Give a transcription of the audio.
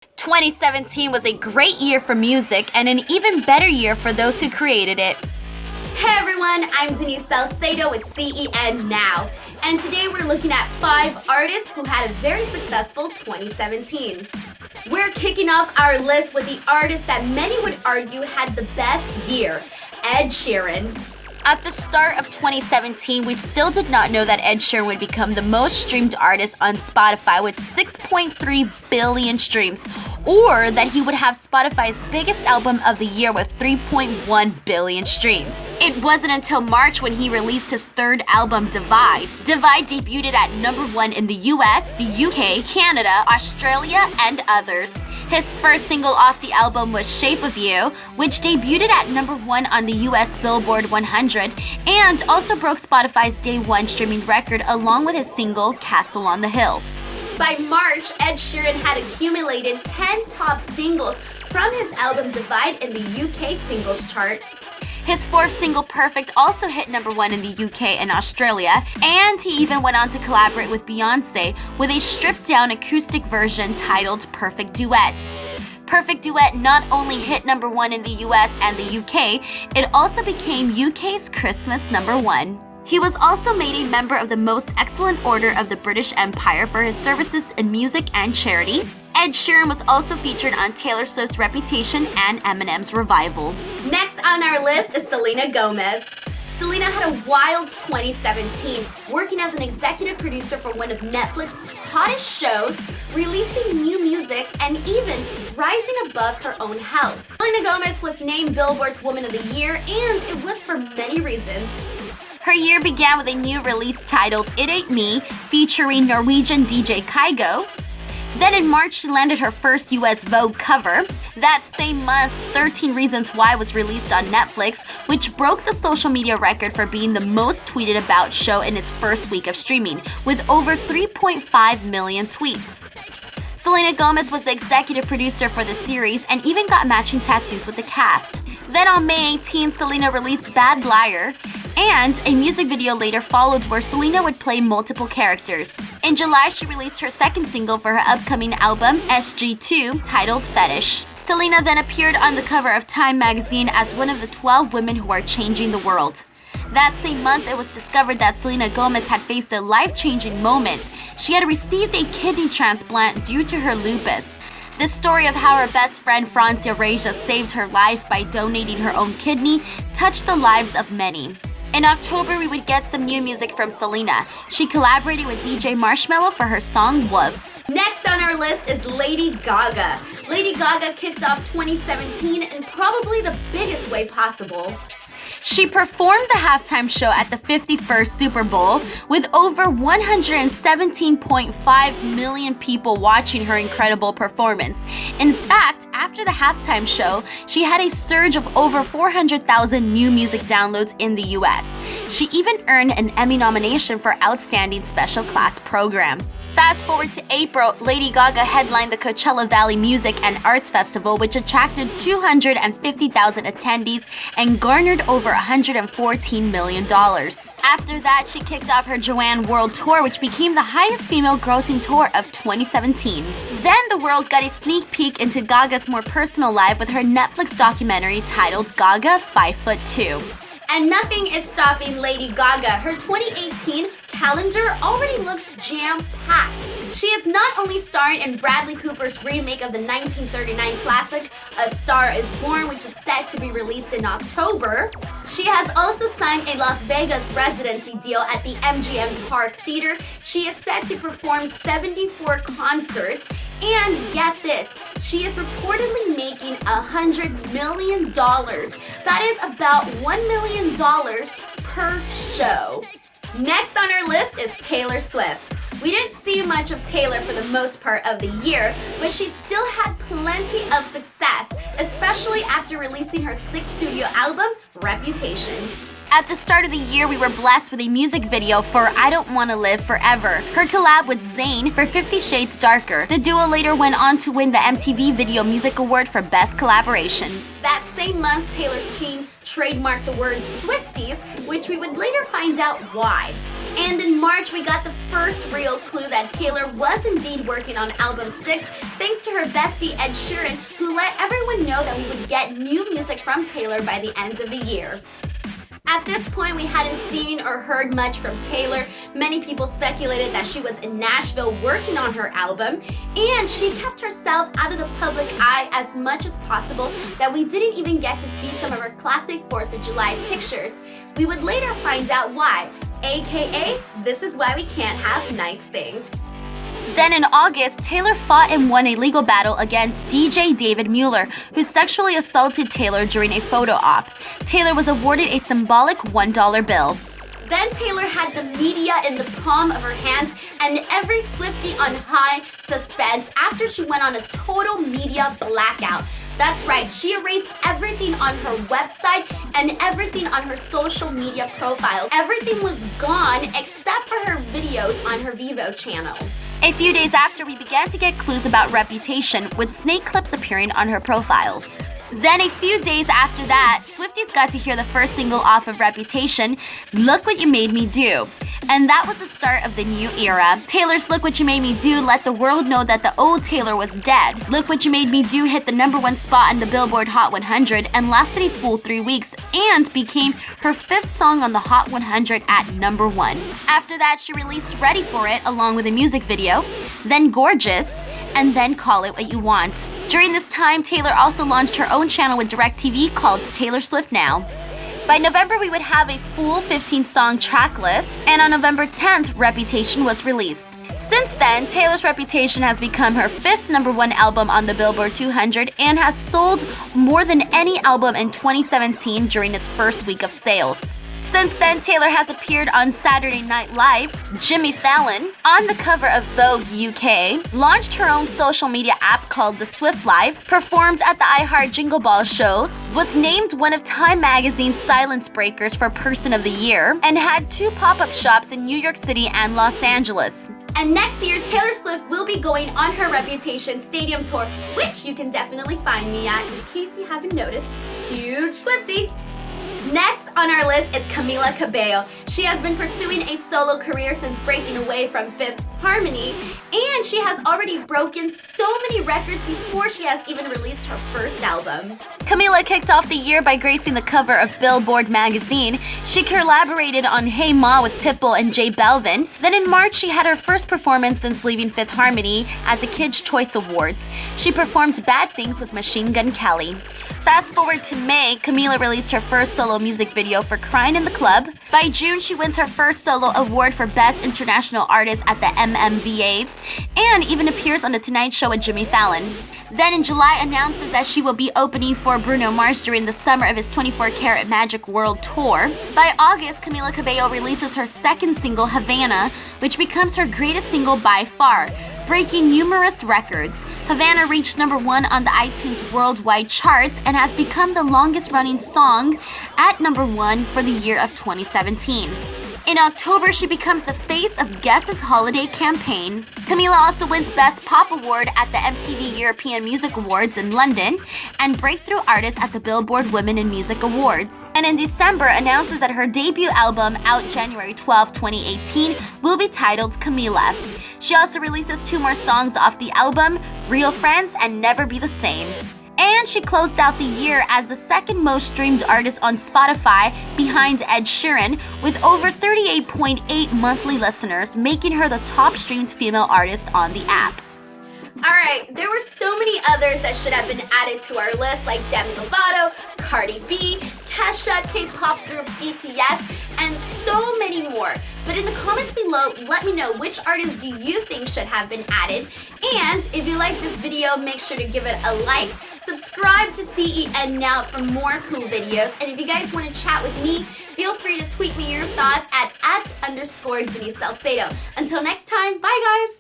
2017 was a great year for music and an even better year for those who created it. Hey everyone, I'm Denise Salcedo with CEN Now, and today we're looking at 5 artists who had a very successful 2017. We're kicking off our list with the artist that many would argue had the best year, Ed Sheeran. At the start of 2017, we still did not know that Ed Sheeran would become the most streamed artist on Spotify with 6.3 billion streams, or that he would have Spotify's biggest album of the year with 3.1 billion streams. It wasn't until March when he released his third album, Divide. Divide debuted at number 1 in the US, the UK, Canada, Australia, and others. His first single off the album was Shape of You, which debuted at number 1 on the US Billboard 100 and also broke Spotify's day 1 streaming record along with his single Castle on the Hill. By March, Ed Sheeran had accumulated 10 top singles from his album Divide in the UK singles chart. His fourth single, Perfect, also hit number 1 in the UK and Australia, and he even went on to collaborate with Beyoncé with a stripped-down acoustic version titled Perfect Duet. Perfect Duet not only hit number 1 in the US and the UK, it also became UK's Christmas number 1. He was also made a member of the Most Excellent Order of the British Empire for his services in music and charity. Ed Sheeran was also featured on Taylor Swift's Reputation and Eminem's Revival. Next on our list is Selena Gomez. Selena had a wild 2017, working as an executive producer for one of Netflix's hottest shows, releasing new music, and even rising above her own health. Selena Gomez was named Billboard's Woman of the Year, and it was for many reasons. Her year began with a new release titled It Ain't Me, featuring Norwegian DJ Kygo. Then in March, she landed her first US Vogue cover. That same month, 13 Reasons Why was released on Netflix, which broke the social media record for being the most tweeted about show in its first week of streaming, with over 3.5 million tweets. Selena Gomez was the executive producer for the series and even got matching tattoos with the cast. Then on May 18, Selena released Bad Liar, and a music video later followed where Selena would play multiple characters. In July, she released her second single for her upcoming album, SG2, titled Fetish. Selena then appeared on the cover of Time magazine as one of the 12 women who are changing the world. That same month, it was discovered that Selena Gomez had faced a life-changing moment. She had received a kidney transplant due to her lupus. The story of how her best friend Francia Reja saved her life by donating her own kidney touched the lives of many. In October, we would get some new music from Selena. She collaborated with DJ Marshmello for her song Wolves. Next on our list is Lady Gaga. Lady Gaga kicked off 2017 in probably the biggest way possible. She performed the halftime show at the 51st Super Bowl with over 117.5 million people watching her incredible performance. In fact, after the halftime show, she had a surge of over 400,000 new music downloads in the US. She even earned an Emmy nomination for Outstanding Special Class Program. Fast forward to April, Lady Gaga headlined the Coachella Valley Music and Arts Festival, which attracted 250,000 attendees and garnered over $114 million. After that, she kicked off her Joanne World Tour, which became the highest female grossing tour of 2017. Then the world got a sneak peek into Gaga's more personal life with her Netflix documentary titled Gaga 5'2". And nothing is stopping Lady Gaga. Her 2018 calendar already looks jam-packed. She is not only starring in Bradley Cooper's remake of the 1939 classic, A Star is Born, which is set to be released in October. She has also signed a Las Vegas residency deal at the MGM Park Theater. She is set to perform 74 concerts. And get this, she is reportedly making $100 million. That is about $1 million per show. Next on our list is Taylor Swift. We didn't see much of Taylor for the most part of the year, but she still had plenty of success, especially after releasing her 6th studio album, Reputation. At the start of the year, we were blessed with a music video for I Don't Wanna Live Forever, her collab with Zayn for 50 Shades Darker. The duo later went on to win the MTV Video Music Award for Best Collaboration. That same month, Taylor's team trademarked the word Swifties, which we would later find out why. And in March, we got the first real clue that Taylor was indeed working on album 6, thanks to her bestie Ed Sheeran, who let everyone know that we would get new music from Taylor by the end of the year. At this point, we hadn't seen or heard much from Taylor. Many people speculated that she was in Nashville working on her album, and she kept herself out of the public eye as much as possible that we didn't even get to see some of her classic 4th of July pictures. We would later find out why, aka, this is why we can't have nice things. Then in August, Taylor fought and won a legal battle against DJ David Mueller, who sexually assaulted Taylor during a photo op. Taylor was awarded a symbolic $1 bill. Then Taylor had the media in the palm of her hands and every Swiftie on high suspense after she went on a total media blackout. That's right, she erased everything on her website and everything on her social media profiles. Everything was gone except for her videos on her Vivo channel. A few days after, we began to get clues about Reputation, with snake clips appearing on her profiles. Then a few days after that, Swifties got to hear the first single off of Reputation, Look What You Made Me Do. And that was the start of the new era. Taylor's Look What You Made Me Do let the world know that the old Taylor was dead. Look What You Made Me Do hit the #1 spot on the Billboard Hot 100 and lasted a full 3 weeks and became her 5th song on the Hot 100 at #1. After that, she released Ready For It along with a music video, then Gorgeous, and then Call It What You Want. During this time, Taylor also launched her own channel with DirecTV called Taylor Swift Now. By November, we would have a full 15-song track list, and on November 10th, Reputation was released. Since then, Taylor's Reputation has become her 5th #1 album on the Billboard 200 and has sold more than any album in 2017 during its first week of sales. Since then, Taylor has appeared on Saturday Night Live, Jimmy Fallon, on the cover of Vogue UK, launched her own social media app called The Swift Life, performed at the iHeart Jingle Ball shows, was named one of Time Magazine's Silence Breakers for Person of the Year, and had 2 pop-up shops in New York City and Los Angeles. And next year, Taylor Swift will be going on her Reputation Stadium Tour, which you can definitely find me at, in case you haven't noticed. Huge Swiftie! Next on our list is Camila Cabello. She has been pursuing a solo career since breaking away from Fifth Harmony, and she has already broken so many records before she has even released her first album. Camila kicked off the year by gracing the cover of Billboard magazine. She collaborated on Hey Ma with Pitbull and J Balvin. Then in March, she had her first performance since leaving Fifth Harmony at the Kids' Choice Awards. She performed Bad Things with Machine Gun Kelly. Fast forward to May, Camila released her first solo music video for Crying in the Club. By June, she wins her first solo award for Best International Artist at the MMVAs, and even appears on The Tonight Show with Jimmy Fallon. Then in July, announces that she will be opening for Bruno Mars during the summer of his 24 Karat Magic World Tour. By August, Camila Cabello releases her second single, Havana, which becomes her greatest single by far, breaking numerous records. Havana reached #1 on the iTunes worldwide charts and has become the longest-running song at #1 for the year of 2017. In October, she becomes the face of Guess's holiday campaign. Camila also wins Best Pop Award at the MTV European Music Awards in London and Breakthrough Artist at the Billboard Women in Music Awards. And in December, announces that her debut album, out January 12, 2018, will be titled Camila. She also releases 2 more songs off the album, Real Friends and Never Be the Same. And she closed out the year as the second most streamed artist on Spotify, behind Ed Sheeran, with over 38.8 monthly listeners, making her the top streamed female artist on the app. Alright, there were so many others that should have been added to our list, like Demi Lovato, Cardi B, Kesha, K-pop group BTS, and so many more. But in the comments below, let me know which artists do you think should have been added. And if you like this video, make sure to give it a like. Subscribe to CEN Now for more cool videos. And if you guys want to chat with me, feel free to tweet me your thoughts at @_Denise Salcedo. Until next time, bye guys!